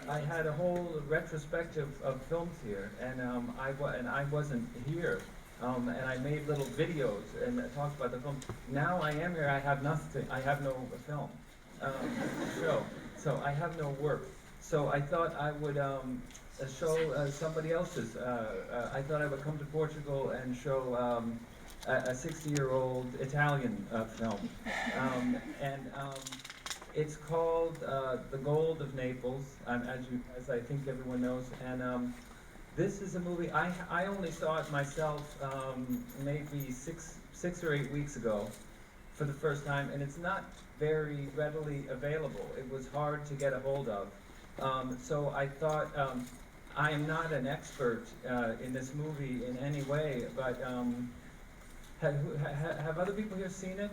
I had a whole retrospective of films here, and I wasn't here, and I made little videos and talked about the film. Now I am here. I have nothing. I have no film to show, so I have no work. So I thought I would show somebody else's. I thought I would come to Portugal and show a 60-year-old Italian film, and. It's called The Gold of Naples, as I think everyone knows. And this is a movie, I only saw it myself maybe six or 8 weeks ago for the first time, and it's not very readily available. It was hard to get a hold of. So I thought, I am not an expert in this movie in any way, but have other people here seen it?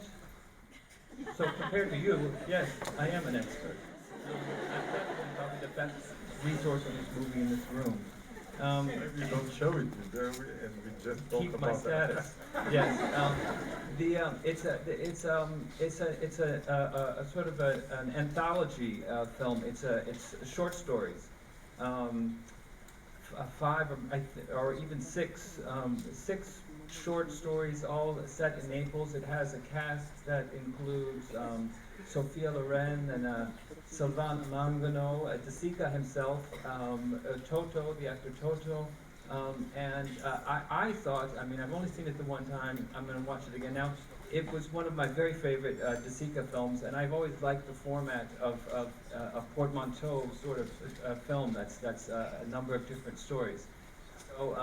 So compared to you, yes, I am an expert. I'm definitely probably the best resource on this movie in this room. Maybe don't show it, and we just talk Keep about my status. Yes. It's a sort of an anthology film. It's short stories. Five or even six short stories, all set in Naples. It has a cast that includes Sophia Loren and Sylvain Mangano, De Sica himself, Toto, the actor Toto. And I thought, I mean, I've only seen it the one time. I'm going to watch it again now. It was one of my very favorite De Sica films, and I've always liked the format of a portmanteau sort of film that's a number of different stories. So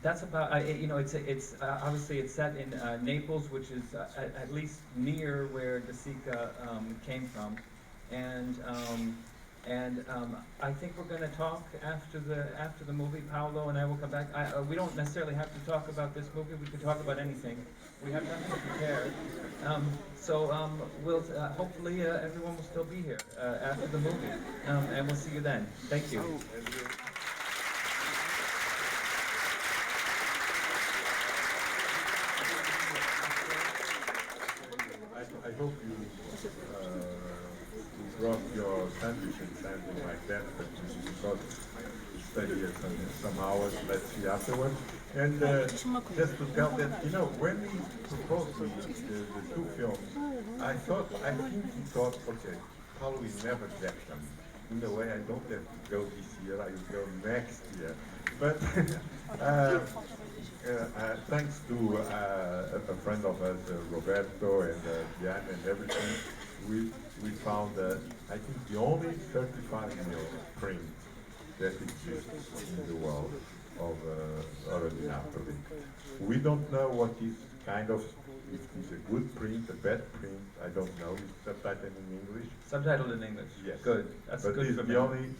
that's about, it's obviously it's set in Naples, which is at least near where De Sica came from, and I think we're going to talk after the movie. Paolo and I will come back. We don't necessarily have to talk about this movie. We could talk about anything. We have nothing prepared. We'll hopefully everyone will still be here after the movie, and we'll see you then. Thank you. I hope you brought your sandwich and something like that, but because you stay here some hours, let's see afterwards. And just to tell that, when he proposed me the two films, I think he thought, okay, Paulo will never get them. In a way, I don't have to go this year, I will go next year. But thanks to a friend of us, Roberto and Jan and everything, we found, I think, the only 35 mil print that exists in the world of Ouro de Napoli. We don't know what is kind of, if it's a good print, a bad print, I don't know. It's subtitled in English. Subtitled in English. Yes. Good. That's but good it's for the me. only.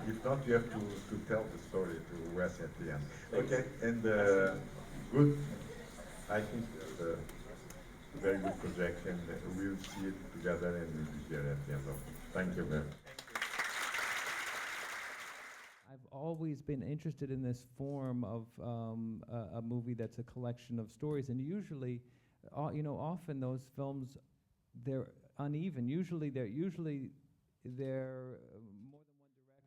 If not, you have to tell the story to Wes at the end. Okay, and good. I think a very good projection. We'll see it together and we'll be here at the end of it. Thank you very much. I've always been interested in this form of a movie that's a collection of stories, and usually, often those films, they're uneven. Usually they're more than one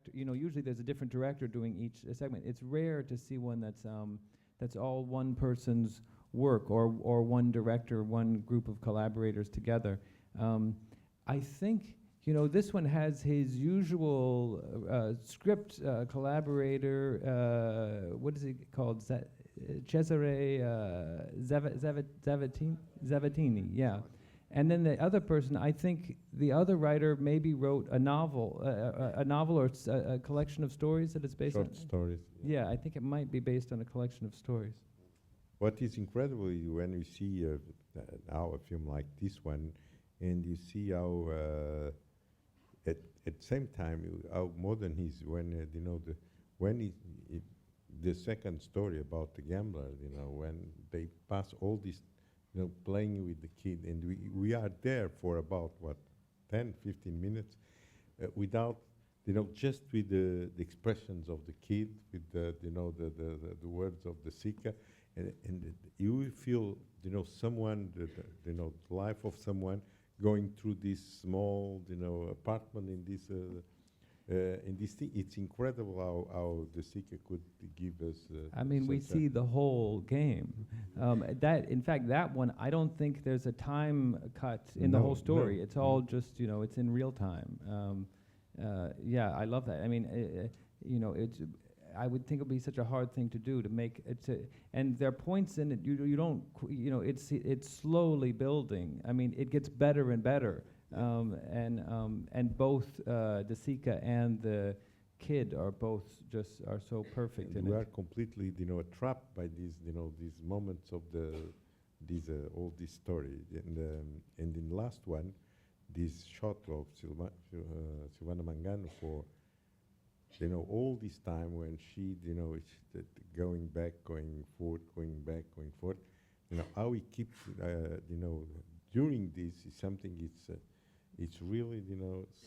director. Usually there's a different director doing each segment. It's rare to see one that's all one person's work, or one director, one group of collaborators together. I think. This one has his usual script collaborator, what is he called? Cesare Zavattini, yeah. And then the other person, I think the other writer maybe wrote a novel or a collection of stories that it's based on. Short stories. Yeah, I think it might be based on a collection of stories. What is incredible when you see now a film like this one, and you see how at the same time how modern he's when the second story about the gambler, when they pass all this, playing with the kid, and we are there for about 10-15 minutes without, just with the expressions of the kid, with the words of the Sica, and you will feel, someone, the life of someone going through this small, apartment in this thing. It's incredible how De Sica could give us. I mean, we such a- see the whole game. In fact, that one, I don't think there's a time cut in the No, whole story. no, It's all no. just, it's in real time. Yeah, I love that. I mean, it's. I would think it would be such a hard thing to do to make it. And there are points in it you don't. It's slowly building. I mean, it gets better and better. And both De Sica and the kid are are so perfect And in we are it. completely, trapped by these moments of all this story. And in the last one, this shot of Silvana Mangano for, all this time when she, going back, going forward, going back, going forward, how he keeps, during this is something it's really,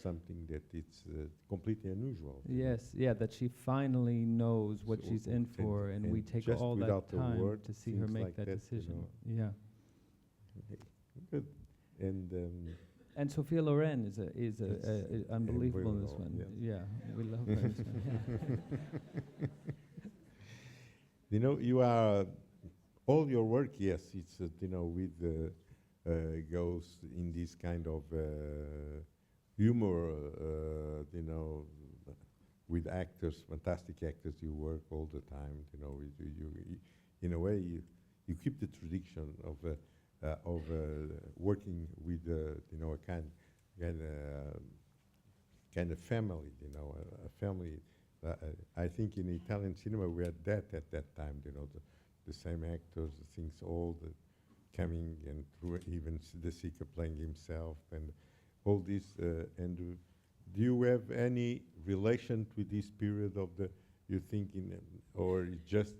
something that it's completely unusual. Yes, yeah, that she finally knows what So, she's in for, and we take just all that without a time word, to see her things make like that that, decision. Yeah. Good. And And Sophia Loren is unbelievable in this well, one. yeah. Yeah, we love her in this one. you are all your work. Yes, it's with goes in this kind of humor. With actors, fantastic actors. You work all the time. You in a way you keep the tradition of working with a kind of family. A family. I think in Italian cinema we had that at that time. The same actors, the things all the coming and through even De Sica playing himself and all this. And do you have any relation with this period of you think or it's just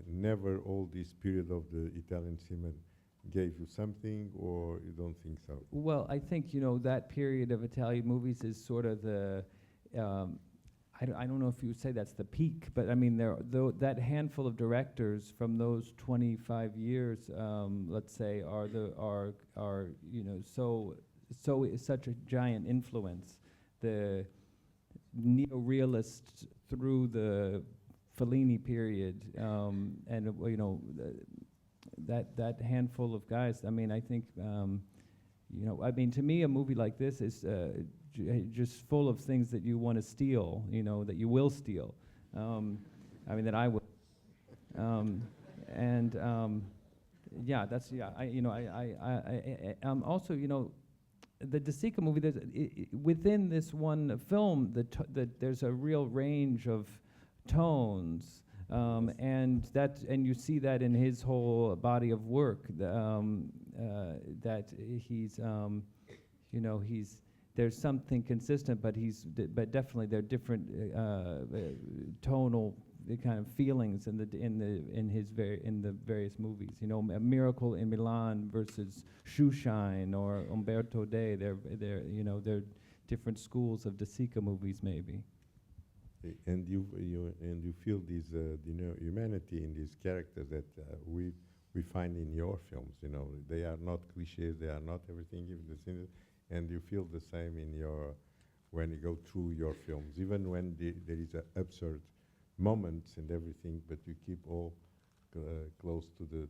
never all this period of the Italian cinema gave you something, or you don't think so? Well, I think that period of Italian movies is sort of the. I don't know if you would say that's the peak, but I mean that handful of directors from those 25 years, let's say, are such a giant influence. The neo-realists through the Fellini period, and that handful of guys. I mean, I think to me, a movie like this is just full of things that you want to steal. That you will steal. That I will. Yeah, that's yeah. Also, the De Sica movie. There's within this one film, there's a real range of tones, and you see that in his whole body of work. That he's there's something consistent, but definitely there are different tonal kind of feelings in the various movies. A Miracle in Milan versus Shoeshine or Umberto Day. They're different schools of De Sica movies, maybe. And you feel this humanity in these characters that we find in your films. They are not cliches. They are not everything. Even the scenes, and you feel the same when you go through your films, even when there is absurd moments and everything, but you keep all close to the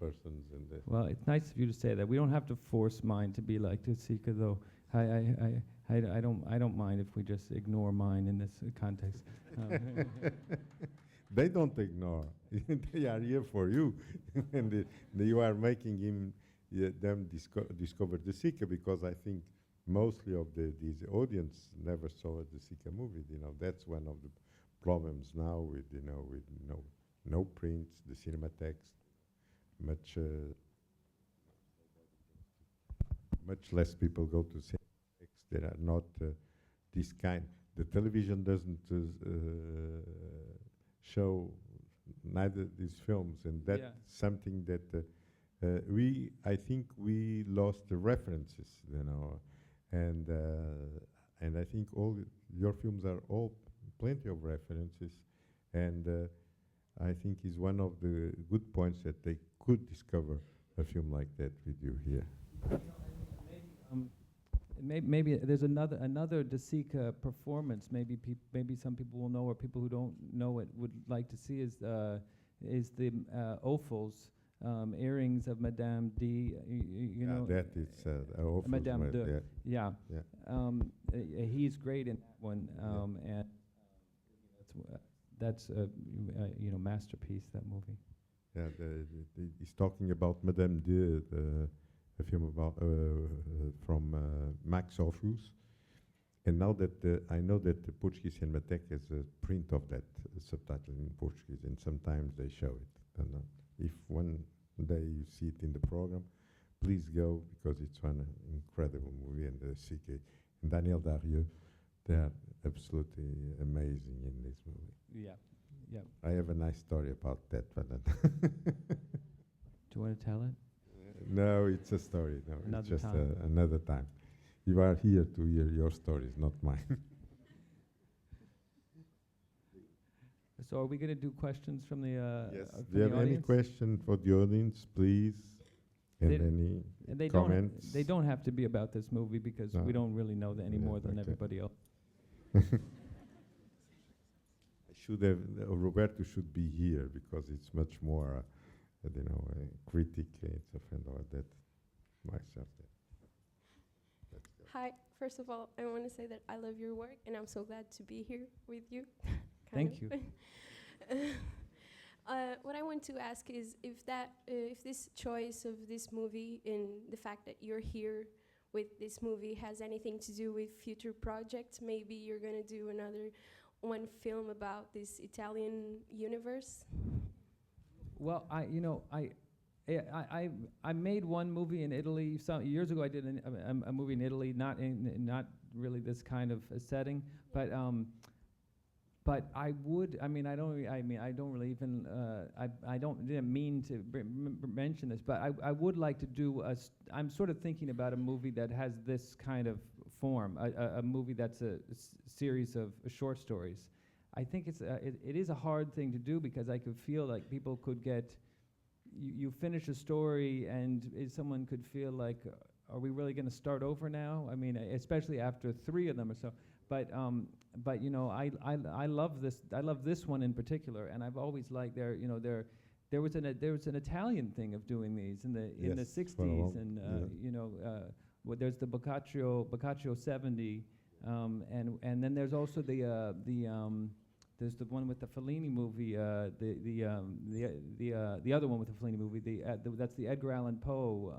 persons and the. Well, it's nice of you to say that. We don't have to force mine to be like De Sica, though. I don't mind if we just ignore mine in this context. They don't ignore. They are here for you, and you are making them discover De Sica, because I think mostly of these audience never saw a De Sica movie. That's one of the problems now with no prints, the cinema text, much less people go to cinema text. There are not this kind. The television doesn't show neither these films, and that's something that I think we lost the references, and I think all your films are all plenty of references, and I think is one of the good points that they could discover a film like that with you here. Maybe there's another De Sica performance. Maybe some people will know, or people who don't know it would like to see is the Ophal's earrings of Madame D. You know, that is Ophal's Madame de. yeah. He's great in that one, and that's a masterpiece, that movie. Yeah, he's talking about Madame D, a film about from Max Ophuls. And now that I know that the Portuguese Cinematheque has a print of that subtitle in Portuguese, and sometimes they show it. And if one day you see it in the program, please go, because it's one incredible movie. And CK and Daniel Darieux, they are absolutely amazing in this movie. Yeah, yeah. I have a nice story about that one. Do you want to tell it? No, it's a story. No, Another it's just time. another time. You are here to hear your stories, not mine. So are we going to do questions from the Yes. from Do you the have any audience? question for the audience, please? And They- any And they comments? they don't have to be about this movie, because No. we don't really know that any Yeah, more than okay. everybody else. I should have Roberto should be here, because it's much more, critic. It's a friend of that. Myself. Let's go. Hi, first of all, I want to say that I love your work and I'm so glad to be here with you. Thank you. What I want to ask is if this choice of this movie and the fact that you're here with this movie has anything to do with future projects. Maybe you're going to do another one film about this Italian universe. Well, I made one movie in Italy some years ago. I did a movie in Italy, not really this kind of a setting, but I would. I don't really even. Didn't mean to mention this, but I would like to do I'm sort of thinking about a movie that has this kind of form, a movie that's a series of short stories. I think it is a hard thing to do, because I could feel like people could get. You finish a story and someone could feel like, are we really going to start over now? I mean, especially after 3 of them or so. But I love this. I love this one in particular, and I've always liked there was an Italian thing of doing these in the Yes, 60s, and there's the Boccaccio 70, and then there's also there's the one with the Fellini movie, the other one with the Fellini movie, that's the Edgar Allan Poe.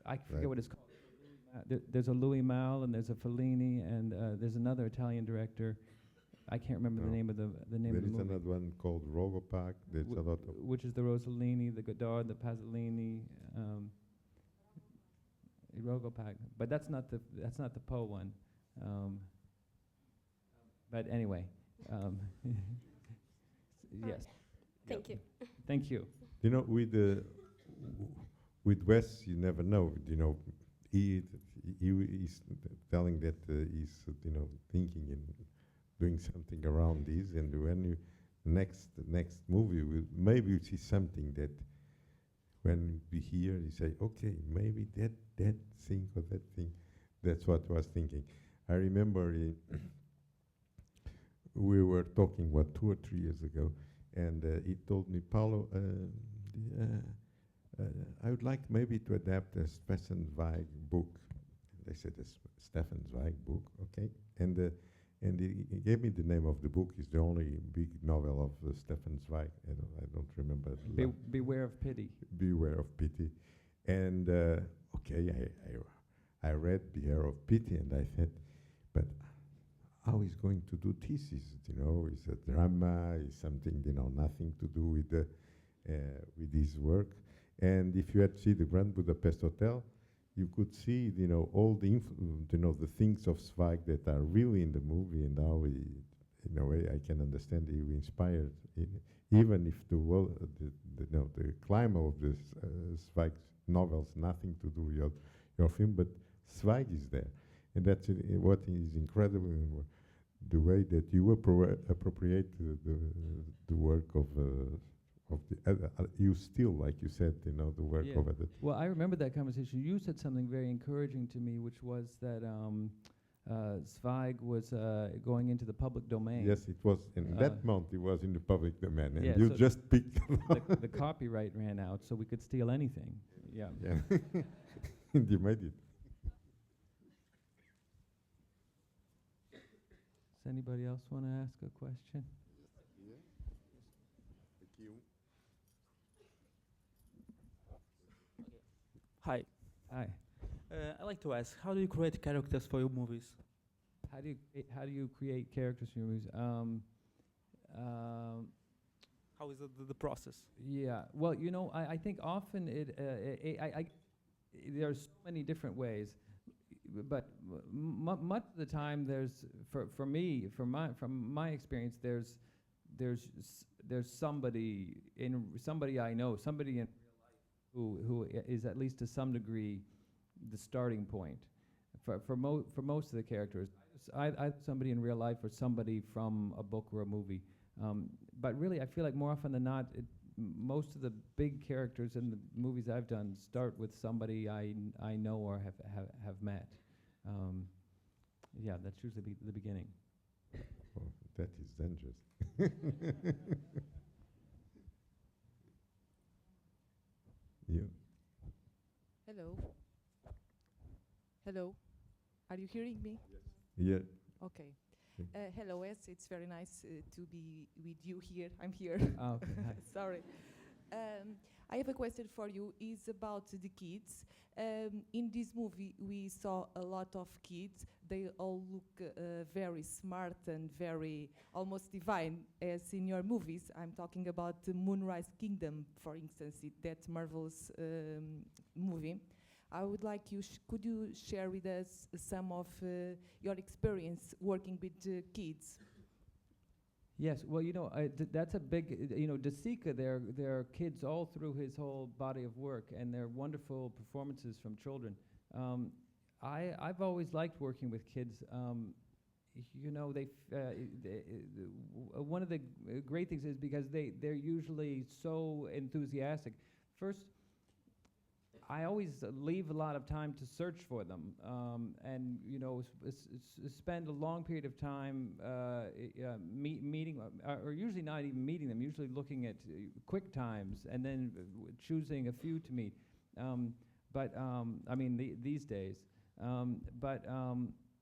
I forget what it's called. There's a Louis Malle, and there's a Fellini, and there's another Italian director. I can't remember the name of the name There of the is movie. another one called Rogopak. There's a lot of. Which is the Rossellini, the Godard, the Pasolini, Rogopak. But that's not the Poe one. But anyway, yes. Thank you. Thank you. With Wes, you never know. He is telling that he's thinking and doing something around this, and when you next movie maybe you see something that when we hear you say, okay, maybe that thing or that thing. That's what I was thinking. I remember we were talking 2 or 3 years ago, and he told me, Paulo, I would like maybe to adapt a Stefan Zweig book. And I said, a Stefan Zweig book, okay. And he gave me the name of the book. It's the only big novel of Stefan Zweig. I don't remember. Beware of Pity. Beware of Pity. And okay, I read Beware of Pity, and I said, but how is going to do this? It's a drama, it's something, nothing to do with his work. And if you had to see the Grand Budapest Hotel, you could see, all the the things of Zweig that are really in the movie, and how he, in a way, I can understand he inspired, even if the climate of the Zweig's novels nothing to do with your film, but Zweig is there, and that's what is incredible in the way that you appropriate the work of of the you still, like you said, you know, the work Yeah. of it. Well, I remember that conversation. You said something very encouraging to me, which was that Zweig was going into the public domain. Yes, it was in that month. It was in the public domain, and yeah, you so just picked. the copyright ran out, so we could steal anything. Yeah. Yeah, and you made it. Does anybody else want to ask a question? Hi. Hi. I'd like to ask, how do you create characters for your movies? How do you create characters for your movies? How is the process? Yeah. Well, you know, I think often there's so many different ways, but much of the time for me, from my experience, there's somebody I know, somebody in real life who is at least to some degree the starting point for most of the characters. I somebody in real life or somebody from a book or a movie. But really, I feel like more often than not, most of the big characters in the movies I've done start with somebody I know or have met. Yeah, that's usually the beginning. Oh, that is dangerous. You. Hello. Hello. Are you hearing me? Yeah. Okay. Hello, yes, it's very nice to be with you here. I'm here. Oh, okay. Hi. Sorry. I have a question for you. It's about the kids. In this movie, we saw a lot of kids. They all look very smart and very almost divine, as in your movies. I'm talking about the Moonrise Kingdom, for instance, that marvelous movie. I would like you, could you share with us some of your experience working with kids? Yes, well, you know, that's a big, you know, De Sica, there are kids all through his whole body of work, and they're wonderful performances from children. I've always liked working with kids. You know, one of the great things is because they're usually so enthusiastic. First, I always leave a lot of time to search for them, and you know, spend a long period of time meeting, or usually not even meeting them. Usually looking at quick times and then choosing a few to meet. I mean, these days.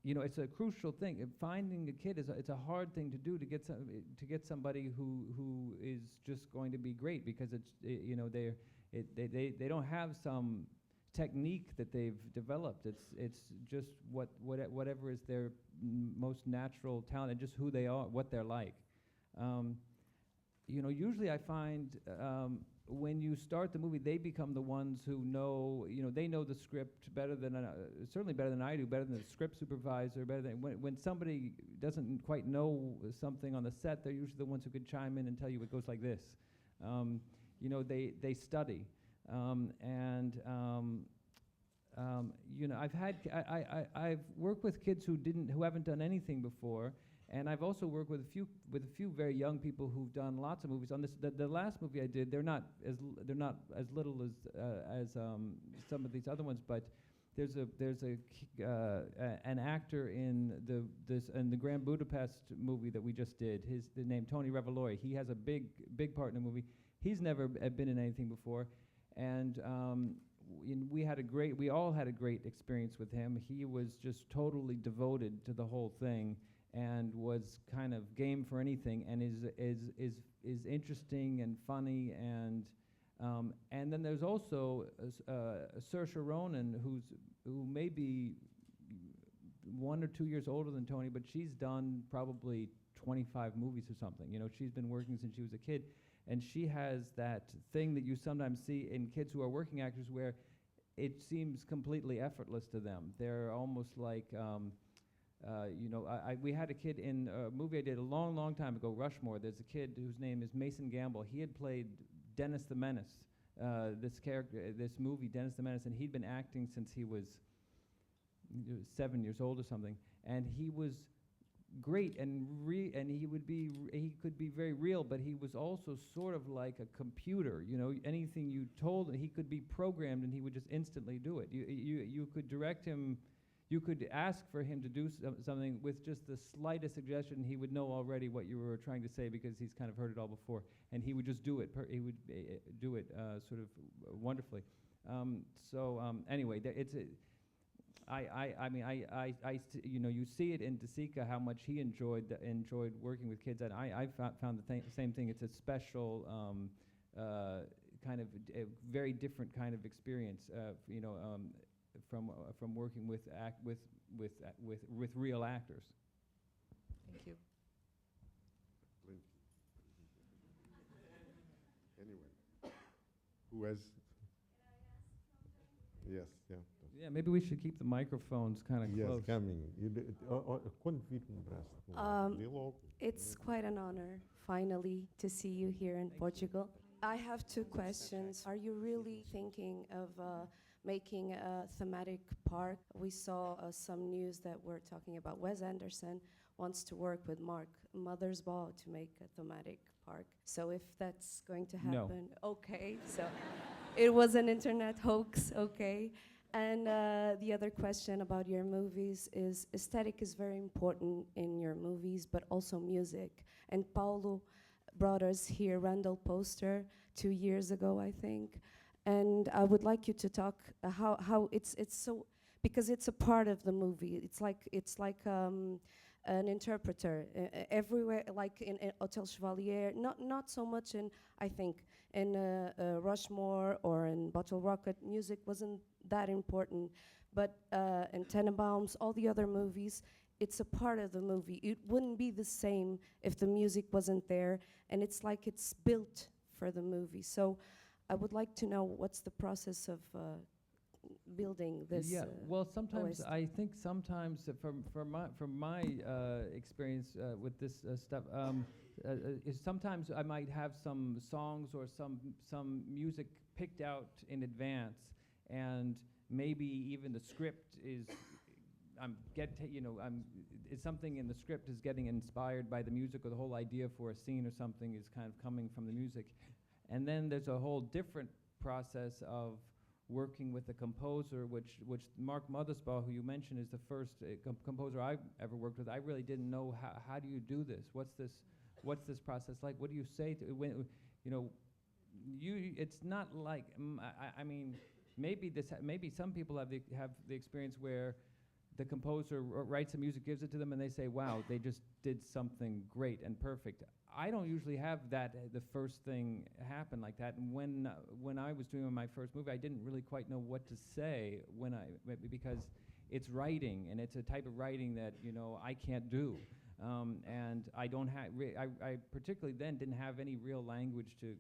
You know, it's a crucial thing. Finding a kid it's a hard thing to do to get somebody who is just going to be great, because you know, they don't have some technique that they've developed. It's just whatever is their most natural talent, and just who they are, what they're like. You know, usually I find when you start the movie, they become the ones who know. You know, they know the script better than certainly better than I do, better than the script supervisor, better than when somebody doesn't quite know something on the set. They're usually the ones who could chime in and tell you it goes like this. You know, they study, you know, I've worked with kids who haven't done anything before, and I've also worked with a few very young people who've done lots of movies. On the last movie I did, they're not as little as some of these other ones, but there's an actor in the Grand Budapest movie that we just did. His name Tony Revolori. He has a big part in the movie. He's never been in anything before, and we all had a great experience with him. He was just totally devoted to the whole thing, and was kind of game for anything, and is interesting and funny, and then there's also Saoirse Ronan, who may be 1 or 2 years older than Tony, but she's done probably 25 movies or something. You know, she's been working since she was a kid. And she has that thing that you sometimes see in kids who are working actors, where it seems completely effortless to them. They're almost like, you know, we had a kid in a movie I did a long time ago, Rushmore. There's a kid whose name is Mason Gamble. He had played Dennis the Menace, this movie, Dennis the Menace, and he'd been acting since he was 7 years old or something. And he was great and he could be very real, but he was also sort of like a computer. You know, anything you told him, he could be programmed and he would just instantly do it. You could direct him, you could ask for him to do something with just the slightest suggestion. He would know already what you were trying to say because he's kind of heard it all before, and he would just do it. He would do it sort of wonderfully. Anyway, you know, you see it in DeSica how much he enjoyed working with kids, and I found the same thing. It's a special kind of a very different kind of experience, you know, from working with real actors. Thank you. Anyway, who has? Yes, yeah. Yeah, maybe we should keep the microphones kind of Yes, close. coming. It's quite an honor, finally, to see you here in Portugal. I have two questions. Are you really thinking of making a thematic park? We saw some news that were talking about Wes Anderson wants to work with Mark Mothersbaugh to make a thematic park. So if that's going to happen, okay. So it was an internet hoax, okay. And the other question about your movies is aesthetic is very important in your movies, but also music. And Paulo brought us here Randall Poster 2 years ago, I think. And I would like you to talk how it's so, because it's a part of the movie. It's like an interpreter everywhere, like in Hotel Chevalier. Not so much in, I think, in Rushmore or in Bottle Rocket. Music wasn't that important, but in Tenenbaums, all the other movies, it's a part of the movie. It wouldn't be the same if the music wasn't there, and it's like it's built for the movie. So I would like to know what's the process of building this. Yeah, well, sometimes OST. I think sometimes from my experience with this stuff, is sometimes I might have some songs or some music picked out in advance, and maybe even the script is it's something in the script is getting inspired by the music, or the whole idea for a scene or something is kind of coming from the music. And then there's a whole different process of working with the composer, which Mark Mothersbaugh, who you mentioned, is the first composer I've ever worked with. I really didn't know how do you do this? What's this process like? What do you say to when it's not like I mean, maybe some people have the experience where the composer writes the music, gives it to them, and they say, wow, they just did something great and perfect. I don't usually have that, the first thing happen like that. And when I was doing my first movie, I didn't really quite know what to say because it's writing, and it's a type of writing that, I can't do. And I don't have, I particularly then didn't have any real language to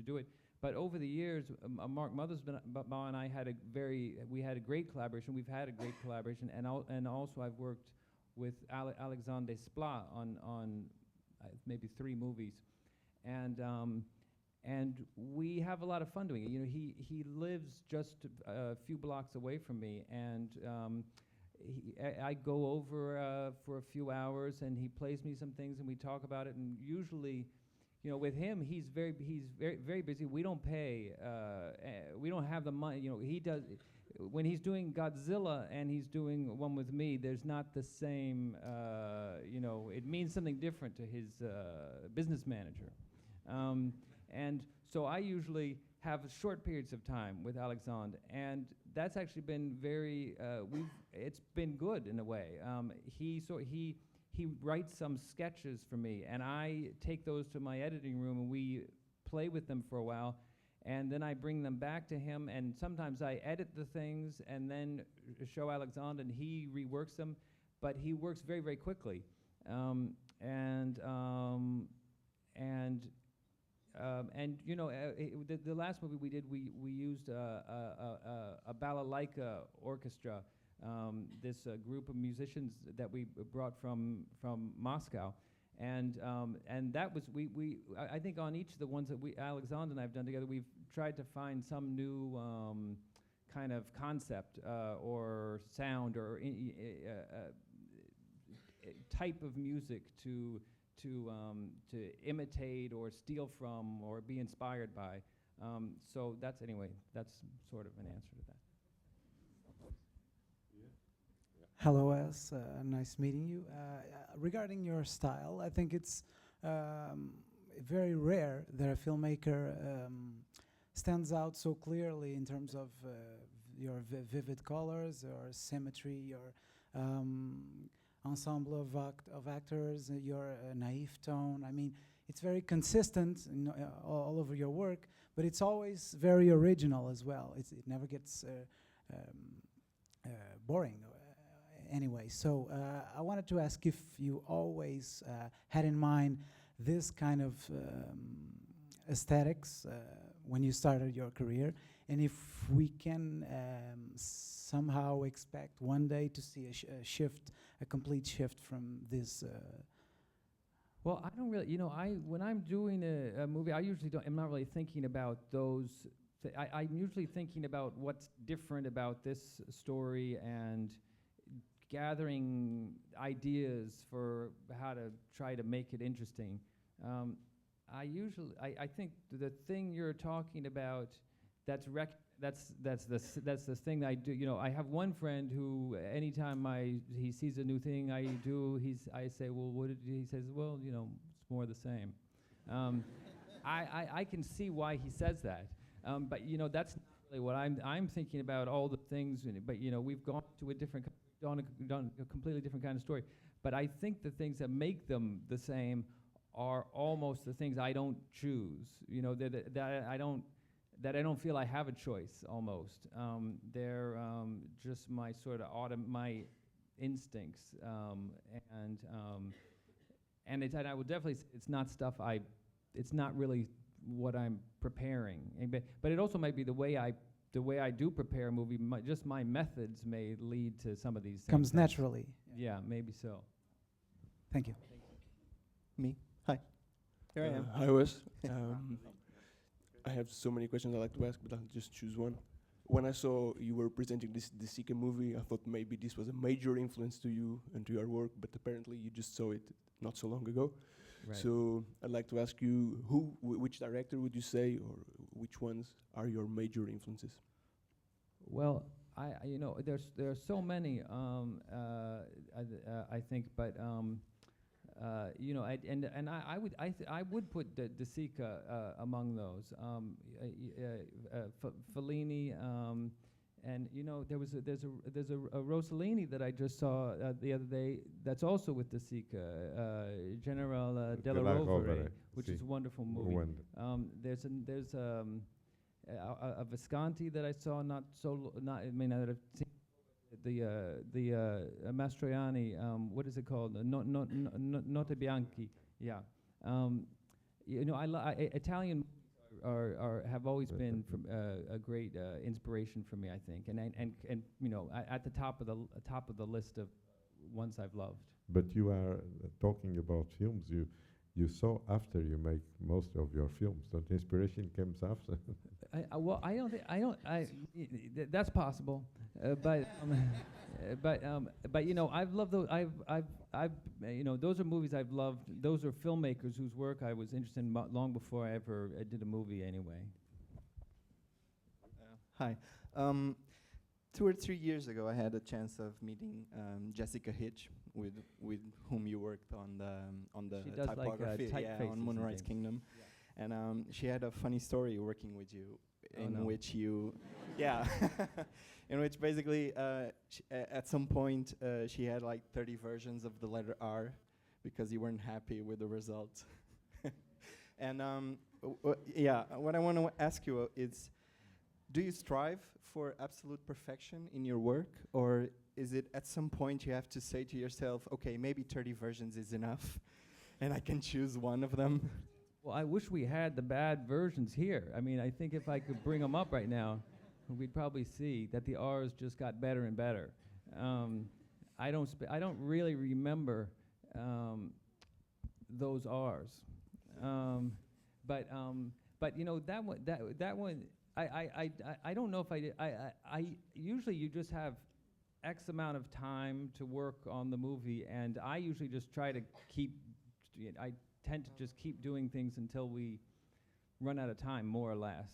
do it. But over the years, Mark Mothersbaugh and I had a great collaboration. We've had a great collaboration, and also I've worked with Alexandre Desplat on maybe 3 movies, and we have a lot of fun doing it. He lives just a few blocks away from me, and I go over for a few hours, and he plays me some things, and we talk about it. And usually, with him, he's very very busy. We don't pay. We don't have the money. He does. When he's doing Godzilla and he's doing one with me, there's not the same. It means something different to his business manager, and so I usually have short periods of time with Alexandre, and that's actually been very. It's been good in a way. He writes some sketches for me, and I take those to my editing room, and we play with them for a while, and then I bring them back to him, and sometimes I edit the things and then show Alexandre, and he reworks them, but he works very, very quickly. The last movie we did, we used a balalaika orchestra, this group of musicians that we brought from Moscow, and that was I think on each of the ones that Alexandre and I have done together, we've tried to find some new kind of concept or sound or type of music to imitate or steal from or be inspired by. So that's sort of an answer to that. Hello, Wes. Nice meeting you. Regarding your style, I think it's very rare that a filmmaker stands out so clearly in terms of your vivid colors, your symmetry, your ensemble of actors, your naive tone. I mean, it's very consistent all over your work, but it's always very original as well. It never gets boring. Anyway, so I wanted to ask if you always had in mind this kind of aesthetics when you started your career, and if we can somehow expect one day to see a complete shift from this. Well, I don't really, when I'm doing a movie, I'm not really thinking about those. I'm usually thinking about what's different about this story and gathering ideas for how to try to make it interesting. I think the thing you're talking about, that's the thing I do. I have one friend who, anytime he sees a new thing I do, I say, well, what did he says? Well, it's more the same. I can see why he says that, but that's not really what I'm thinking about. All the things, but we've gone to done a completely different kind of story. But I think the things that make them the same are almost the things I don't choose. That I don't feel I have a choice. Almost, they're just my sort of my instincts, and I would definitely say it's not stuff it's not really what I'm preparing. But it also might be the way I do prepare a movie. Just my methods may lead to some of these. Comes naturally. Yeah, maybe so. Thank you. Me? Hi. Here I am. Hi, Wes. I have so many questions I'd like to ask, but I'll just choose one. When I saw you were presenting this Sika movie, I thought maybe this was a major influence to you and to your work, but apparently you just saw it not so long ago. Right. So I'd like to ask you, which director would you say, or which ones are your major influences? Well, there are so many. I think, but I would put De Sica among those. Fellini, and there's a Rossellini that I just saw the other day. That's also with De Sica, General della Rovere, which is a wonderful movie. There's a Visconti that I saw not I may not have seen. The Mastroianni, what is it called? Notte Bianchi. Yeah. Italian have always been a great inspiration for me, I think, and at the top of the list of ones I've loved. But you are talking about films you saw after you make most of your films. That inspiration comes after. That's possible, but I've loved those. Those are movies I've loved. Those are filmmakers whose work I was interested in long before I ever did a movie. Anyway. Hi. 2 or 3 years ago, I had a chance of meeting Jessica Hitch, with whom you worked on the she does typography, like on Moonrise Kingdom, and she had a funny story working with you, which you, in which basically at some point she had like 30 versions of the letter R, because you weren't happy with the result, and what I want to ask you is, do you strive for absolute perfection in your work, or is it at some point you have to say to yourself, okay, maybe 30 versions is enough, and I can choose one of them? Well, I wish we had the bad versions here. I mean, I think if I could bring them up right now, we'd probably see that the R's just got better and better. I don't really remember those R's, but that one. I don't know if I did. I usually you just have X amount of time to work on the movie, and I usually just try to I tend to just keep doing things until we run out of time, more or less.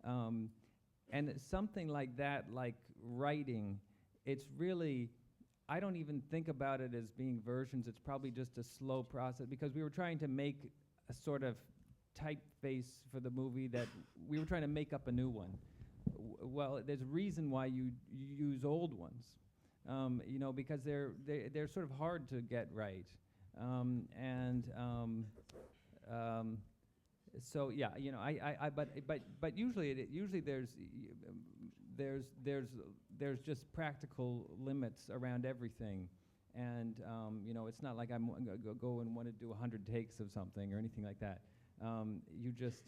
And it's something like that, like writing, it's really, I don't even think about it as being versions. It's probably just a slow process, because we were trying to make a sort of typeface for the movie that we were trying to make up a new one. Well, there's a reason why you use old ones, you know, because they're sort of hard to get right, so yeah, you know, but usually there's just practical limits around everything, and you know, it's not like I'm go and want to do 100 takes of something or anything like that. You just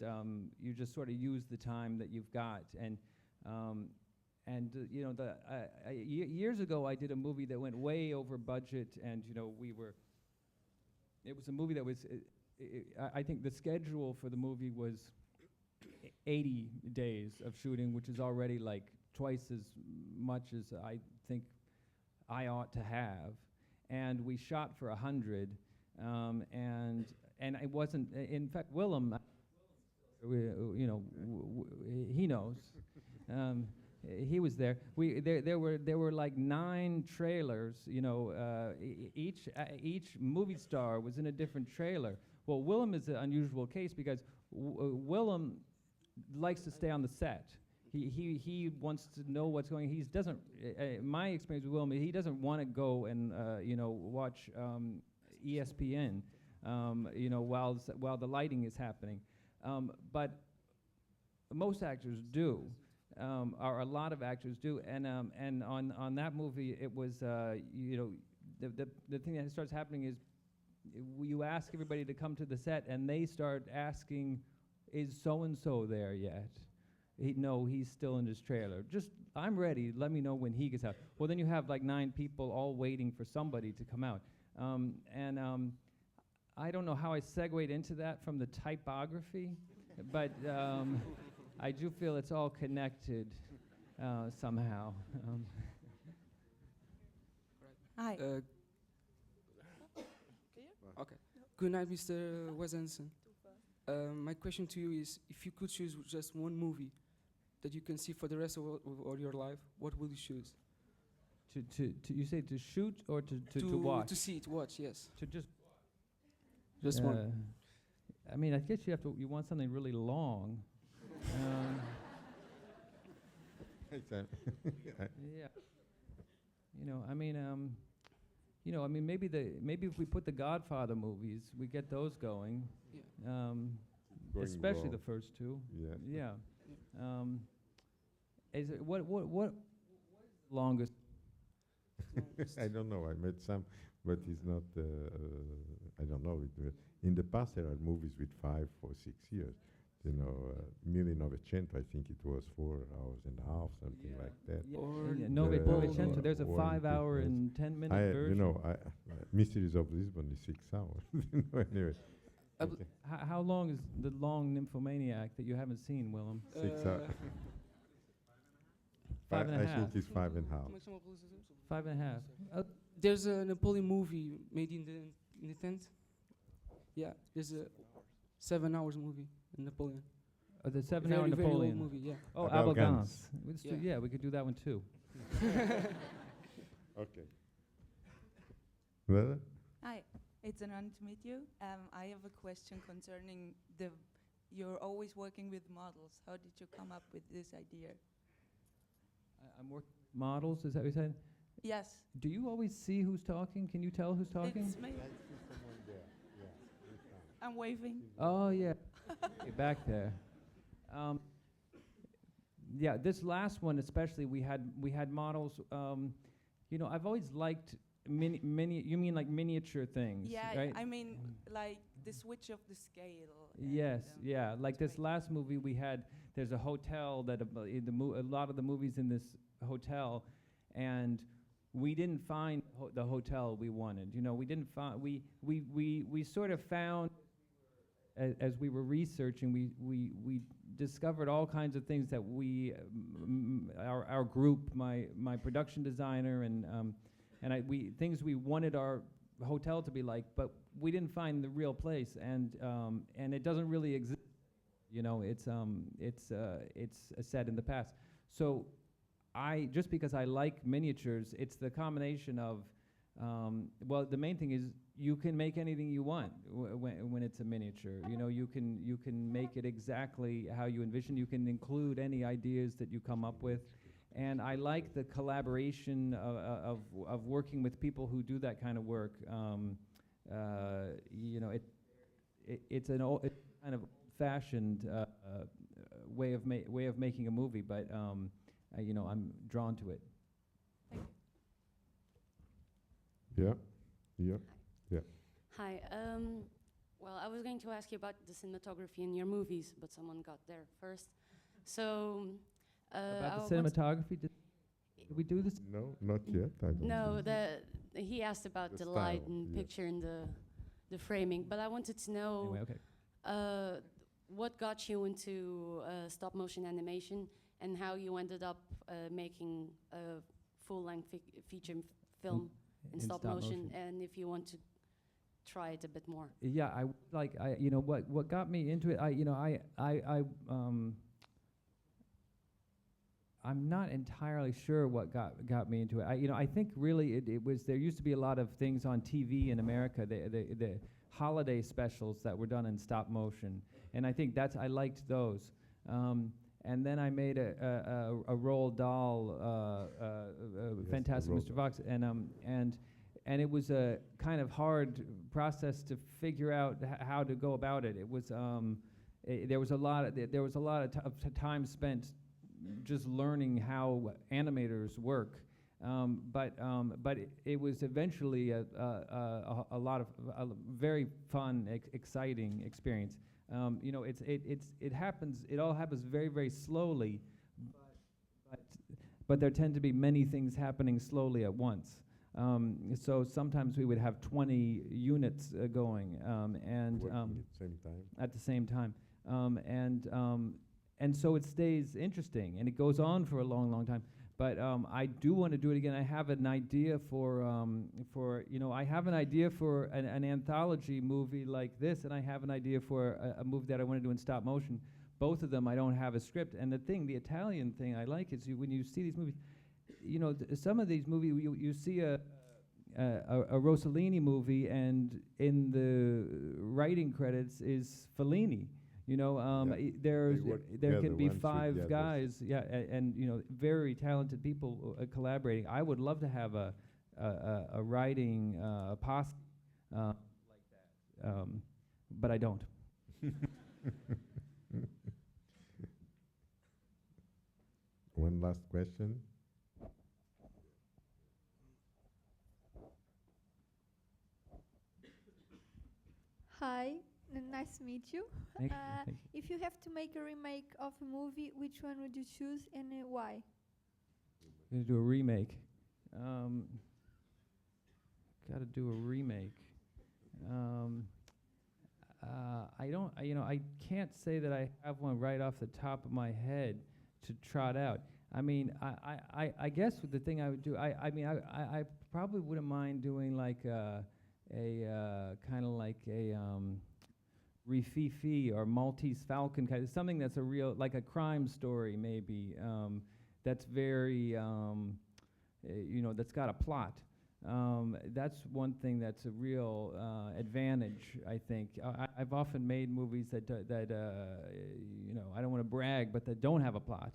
sort of use the time that you've got, and you know, years ago I did a movie that went way over budget, and you know, it was a movie that was. I think the schedule for the movie was 80 days of shooting, which is already like twice as much as I think I ought to have. And we shot for 100, and it wasn't. In fact, Willem, you know, he knows. He was there. There were like 9 trailers. You know, each movie star was in a different trailer. Well, Willem is an unusual case because Willem likes to stay on the set. He wants to know what's going. He doesn't. My experience with Willem, he doesn't want to go and you know, watch ESPN, you know, while the lighting is happening. But most actors do, or a lot of actors do, and on that movie it was you know, the thing that starts happening is you ask everybody to come to the set, and they start asking, "Is so and so there yet?" No, he's still in his trailer. Just, I'm ready. Let me know when he gets out. Well, then you have like 9 people all waiting for somebody to come out, I don't know how I segued into that from the typography, but I do feel it's all connected somehow. Hi. Okay. Good night, Mr. Wesenson. My question to you is, if you could choose just one movie that you can see for the rest of your life, what will you choose? You say to shoot or to watch? To see, to watch, yes. To just one. I mean, I guess you want something really long. Yeah. You know, I mean, you know, I mean, maybe if we put the Godfather movies, we get those going. Yeah. Especially the first 2. Yeah. Yeah. Is it what longest? I don't know. I met some, but it's not. I don't know. In the past, there are movies with 5 or 6 years. You know, Novecento, I think it was 4 hours and a half, something like that. Yeah. Novecento, there's a 5-hour and 10-minute version. You know, Mysteries of Lisbon is 6 hours. You know, anyway. Okay. How long is the long Nymphomaniac that you haven't seen, Willem? 6 hours. 5.5. I think it's 5.5. 5.5. There's a Napoleon movie made in the tent. Yeah, there's a 7 hours movie in Napoleon. The 7-hour Napoleon. Very old movie, yeah. Oh, About Abelgance. Yeah. Yeah, we could do that one too. Okay. Well, Hi, it's an honor to meet you. I have a question concerning you're always working with models. How did you come up with this idea? I'm working with models, is that what you said? Yes. Do you always see who's talking? Can you tell who's talking? It's me. I'm waving. Oh, yeah. Okay, back there. Yeah, this last one especially, we had models. You know, I've always liked you mean like miniature things, yeah, right? I mean like the switch of the scale. Yes, yeah. Like this last movie we had, there's a hotel that a lot of the movies in this hotel, and we didn't find the hotel we wanted. You know, we didn't find, we sort of found, as we were researching, we discovered all kinds of things that our group, my production designer and things we wanted our hotel to be like, but we didn't find the real place, and it doesn't really exist. You know, it's set in the past. So just because I like miniatures, it's the combination of, well, the main thing is you can make anything you want when it's a miniature. You know, you can make it exactly how you envision. You can include any ideas that you come up with. And I like the collaboration of working with people who do that kind of work. You know, it's kind of old-fashioned way of making a movie, but you know, I'm drawn to it. Yeah, yeah, yeah. Hi. Well, I was going to ask you about the cinematography in your movies, but someone got there first. So. About the cinematography, did we do this? No, not yet. I don't No, think. he asked about the style, light and yes. picture and the framing, but I wanted to know Anyway, okay. What got you into stop motion animation and how you ended up making a full-length feature film in stop motion, and if you want to try it a bit more. Yeah, you know, what got me into it, I'm not entirely sure what got me into it. I think really it was, there used to be a lot of things on TV in America, the holiday specials that were done in stop motion, and I think I liked those. And then I made a Roald Dahl, Yes, Fantastic Mr. Fox, and it was a kind of hard process to figure out how to go about it. It was there was a lot of time spent just learning how animators work, but it was eventually a very fun, exciting experience. You know, it all happens very, very slowly, but there tend to be many things happening slowly at once. So sometimes we would have 20 units going, and at the same time, and so it stays interesting, and it goes on for a long, long time. But I do want to do it again. I have an idea for I have an idea for an anthology movie like this, and I have an idea for a movie that I want to do in stop motion. Both of them, I don't have a script. And the Italian thing I like is when you see these movies, you know, some of these movies, you see a Rossellini movie, and in the writing credits is Fellini. You know, there can be 5 guys, and you know, very talented people collaborating. I would love to have a writing posse like that, but I don't. One last question. Hi. Nice to meet you. Thank you. If you have to make a remake of a movie, which one would you choose and why? I'm gonna do a remake. Gotta do a remake. I can't say that I have one right off the top of my head to trot out. I mean, I guess the thing I would do, I probably wouldn't mind doing like a kind of like a Rififi or Maltese Falcon kind of something that's a real, like a crime story maybe, that's very, that's got a plot. That's one thing that's a real advantage, I think. I've often made movies that I don't want to brag, but that don't have a plot.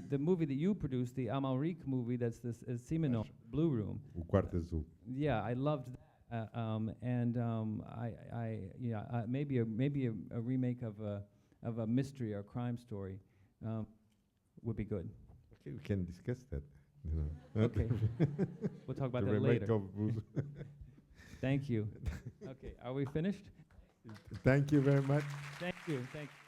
The movie that you produced, the Amalric movie, that's this Simeno Blue Room. O Quarto Azul. Yeah, I loved that. Maybe a remake of a mystery or crime story would be good. Okay, we can discuss that. Okay, we'll talk about that later. Thank you. Okay, are we finished? Thank you very much. Thank you. Thank you.